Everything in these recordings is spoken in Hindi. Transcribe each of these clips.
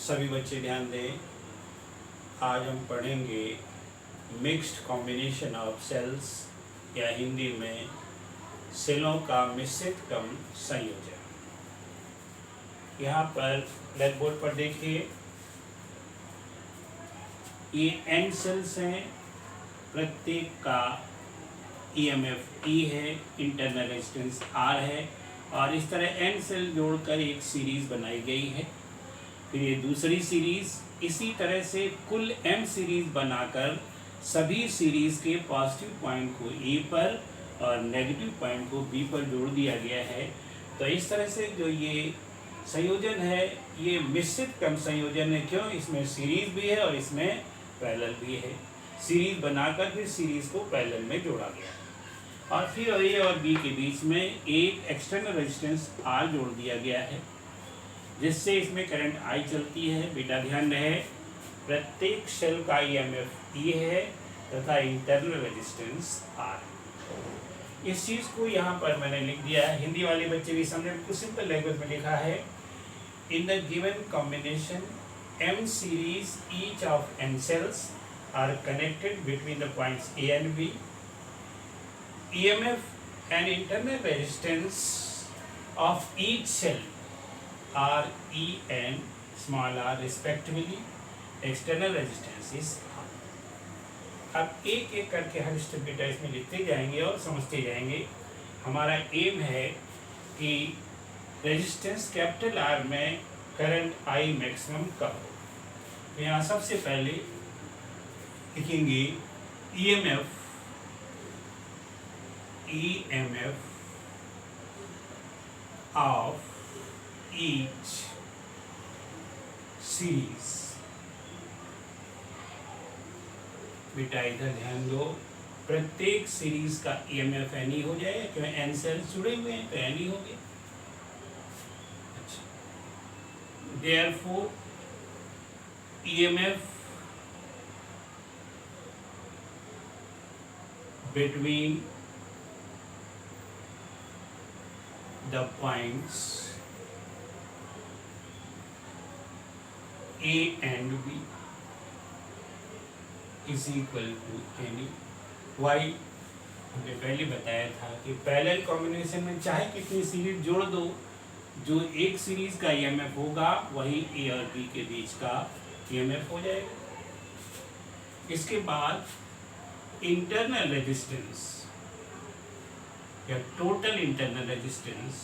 सभी बच्चे ध्यान दें। आज हम पढ़ेंगे मिक्स्ड कॉम्बिनेशन ऑफ सेल्स या हिंदी में सेलों का मिश्रित क्रम संयोजन। यहाँ पर ब्लैक बोर्ड पर देखिए, ये एन सेल्स हैं, प्रत्येक का ईएमएफ ई है, इंटरनल रेजिस्टेंस आर है और इस तरह एन सेल जोड़कर एक सीरीज बनाई गई है। फिर ये दूसरी सीरीज, इसी तरह से कुल एम सीरीज बनाकर सभी सीरीज के पॉजिटिव पॉइंट को ए पर और नेगेटिव पॉइंट को बी पर जोड़ दिया गया है। तो इस तरह से जो ये संयोजन है ये मिश्रित क्रम संयोजन है। क्यों? इसमें सीरीज भी है और इसमें पैरेलल भी है। सीरीज बनाकर फिर सीरीज को पैरेलल में जोड़ा गया और फिर ए और बी के बीच में एक एक्सटर्नल रेजिस्टेंस आर जोड़ दिया गया है, जिससे इसमें करंट आई चलती है। बेटा ध्यान रहे, प्रत्येक सेल का ईएमएफ ई है तथा इंटरनल रेजिस्टेंस आर। इस चीज को यहाँ पर मैंने लिख दिया है, हिंदी वाले बच्चे भी समझे, बिल्कुल सिंपल लैंग्वेज में लिखा है। In the given combination M series each of N cells are connected between the points A and B. EMF and internal resistance of each cell R, E and small r respectively. External resistance is R. अब एक एक करके हर स्टेप बेटा इसमें लिखते जाएंगे और समझते जाएंगे। हमारा एम है कि रेजिस्टेंस कैपिटल R में करंट I मैक्सिमम कब हो। तो यहाँ सबसे पहले लिखेंगे EMF of each series। बेटा इधर ध्यान दो, प्रत्येक सीरीज का ईएमएफ एन ही हो जाएगा, क्यों एन सेल्स जुड़े हुए हैं तो एन ही हो गया। अच्छा, therefore EMF between the points A and B is equal to any y। हमने पहले बताया था कि पैरेलल कॉम्बिनेशन में चाहे कितनी सीरीज जोड़ दो, जो एक सीरीज का ईएमएफ होगा वही ए और बी के बीच का ईएमएफ हो जाएगा। इसके बाद इंटरनल रेजिस्टेंस या total internal resistance,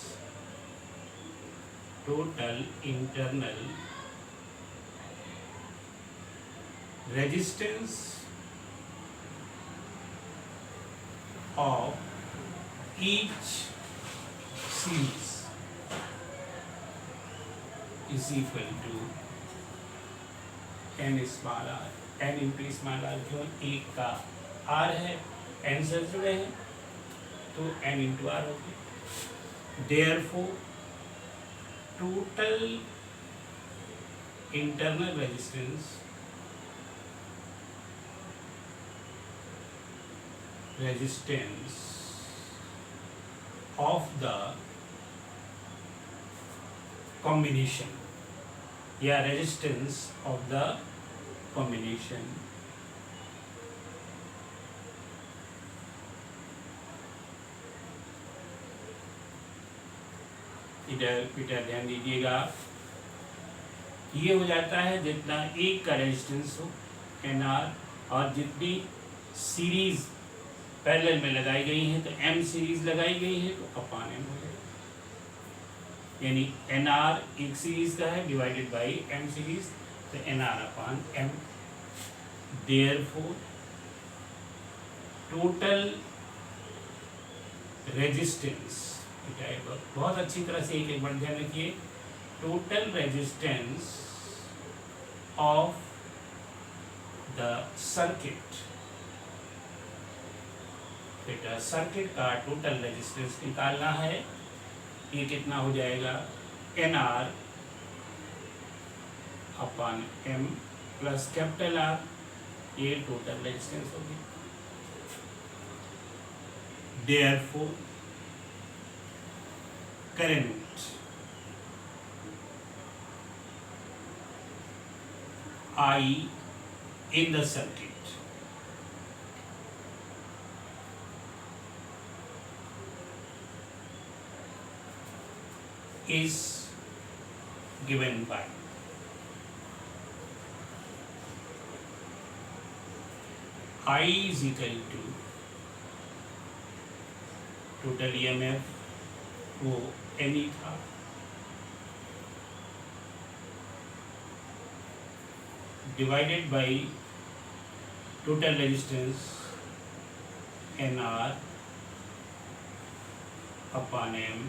total internal resistance of each series is equal to n small r. N into small r, क्यों? एक का आर है, एन से जुड़े हैं तो n इंटू आर हो गया। Therefore total internal resistance of the combination या रेजिस्टेंस ऑफ द कॉम्बिनेशन इधर बेटा ध्यान दीजिएगा, ये हो जाता है जितना एक का रेजिस्टेंस हो एन आर और जितनी सीरीज पैरेलल में लगाई गई है तो एम सीरीज लगाई गई है तो अपान एम हो जाएगा। यानी एन आर एक सीरीज का है डिवाइडेड बाई एम सीरीज, तो N R upon M. Therefore total resistance, बहुत अच्छी तरह से एक बार ध्यान रखिए, total resistance of the circuit. बेटा सर्किट का टोटल रेजिस्टेंस निकालना है, ये कितना हो जाएगा? N R upon M plus capital R, ये टोटल रेजिस्टेंस होगी। Therefore current I in the circuit is given by I is equal to total EMF वो NE था, divided by total resistance NR upon M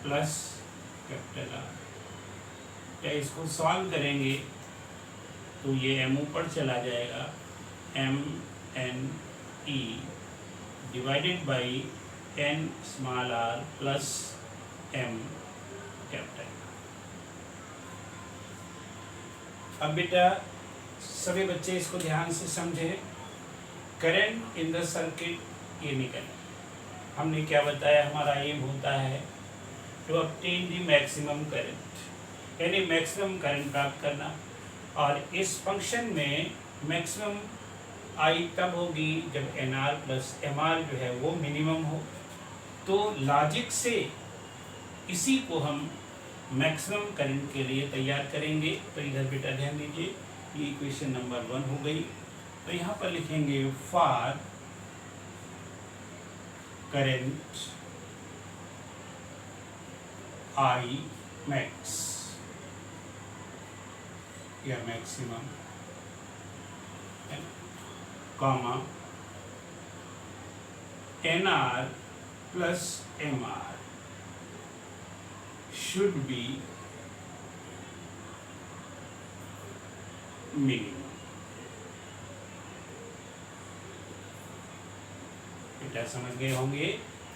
plus capital R। क्या इसको सॉल्व करेंगे तो ये M ऊपर चला जाएगा, M N E divided by N small r plus M capital. अब बेटा सभी बच्चे इसको ध्यान से समझें। करंट इन द सर्किट ये निकले, हमने क्या बताया, हमारा एम होता है to obtain the maximum current, यानी मैक्सिमम करंट प्राप्त करना। और इस फंक्शन में मैक्सिमम आई तब होगी जब n are plus M r जो है वो मिनिमम हो। तो लॉजिक से इसी को हम मैक्सिमम करंट के लिए तैयार करेंगे। तो इधर बेटा ध्यान दीजिए, ये इक्वेशन नंबर 1 हो गई। तो यहाँ पर लिखेंगे फॉर करंट आई मैक्स या maximum, comma N are plus M R should be minimum। बेटा समझ गए होंगे,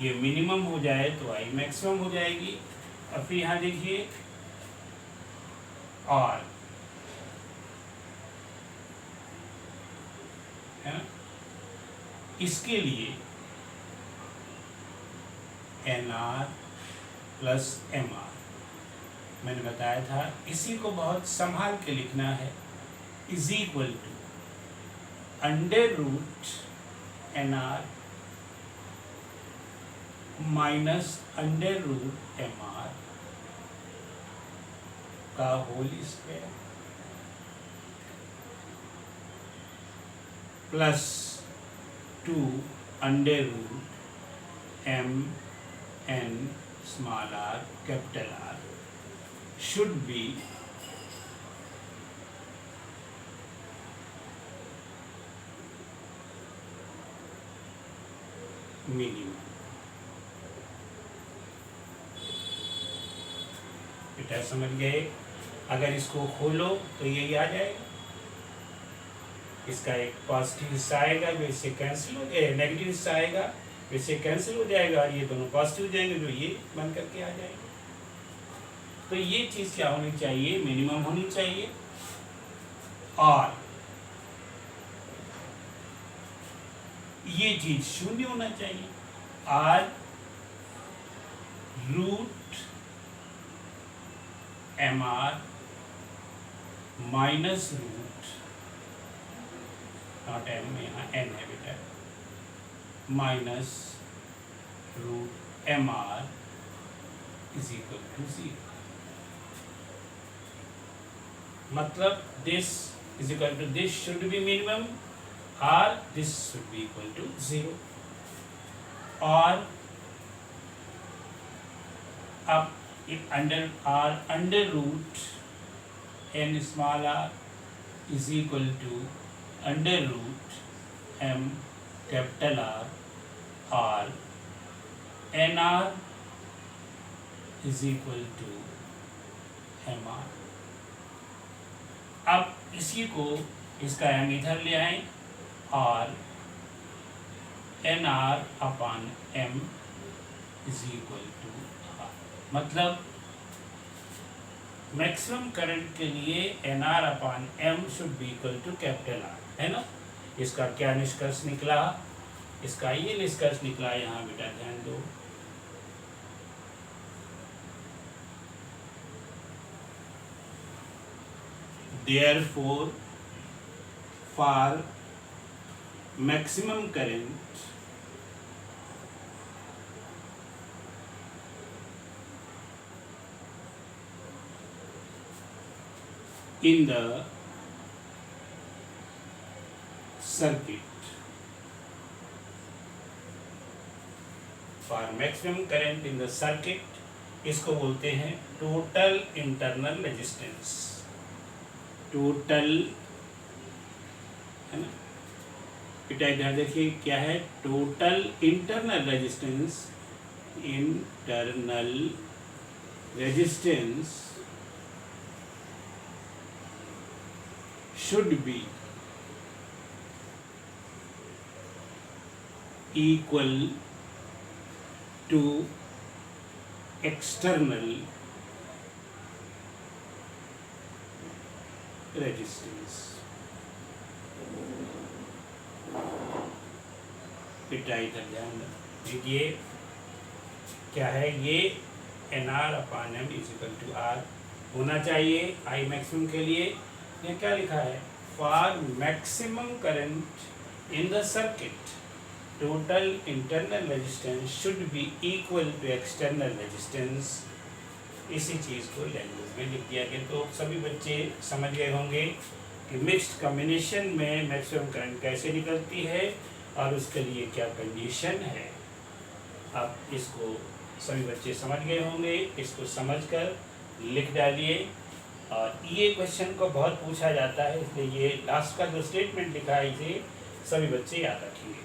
ये मिनिमम हो जाए तो आई मैक्सिमम हो जाएगी। और फिर यहाँ देखिए, और है ना, इसके लिए N are plus M R, मैंने बताया था इसी को बहुत संभाल के लिखना है, is equal to under root N R minus under root M R का whole square plus 2 under root M N small r capital R should be minimum। बेटा समझ गए, अगर इसको खोलो तो यही आ जाएगा, इसका एक पॉजिटिव हिस्सा आएगा जो इससे कैंसिल हो जाएगा, नेगेटिव हिस्सा आएगा इससे कैंसिल हो जाएगा, और ये दोनों पॉजिटिव जाएंगे जो ये बन करके आ जाएगा। तो ये चीज़ क्या होनी चाहिए, मिनिमम होनी चाहिए। और ये चीज शून्य होना चाहिए, R root M R minus root, not M, यहाँ एन है बेटा, minus root M R is equal to 0। मतलब this is equal to this should be minimum, और this should be equal to 0। और अब under R under root N small R is equal to under root M capital R, और N R is equal to M R. अब इसी को इसका हम इधर ले आए, और N R upon M is equal to R. मतलब मैक्सिमम करंट के लिए N R upon M should be equal to capital R, है ना। इसका क्या निष्कर्ष निकला, इसका ये निष्कर्ष निकला, यहाँ बेटा ध्यान दो, therefore for maximum current in the circuit. For maximum current in the circuit, इसको बोलते हैं टोटल इंटरनल रेजिस्टेंस. टोटल है ना बेटा, इधर देखिए क्या है, total internal resistance. Internal resistance should be equal to external resistance. बेटा इधर ध्यान दीजिए क्या है ये, NR/M = R होना चाहिए आई मैक्सिमम के लिए. ये क्या लिखा है, for maximum current in the circuit total internal resistance should be equal to external resistance. इसी चीज़ को लैंग्वेज में लिख दिया गया. तो सभी बच्चे समझ गए होंगे कि मिक्स्ड कॉम्बिनेशन में मैक्सिमम करंट कैसे निकलती है और उसके लिए क्या कंडीशन है. अब इसको सभी बच्चे समझ गए होंगे. इसको समझकर लिख डालिए. और ये क्वेश्चन को बहुत पूछा जाता है, इसलिए ये लास्ट का जो स्टेटमेंट लिखा है इसे सभी बच्चे याद रखेंगे.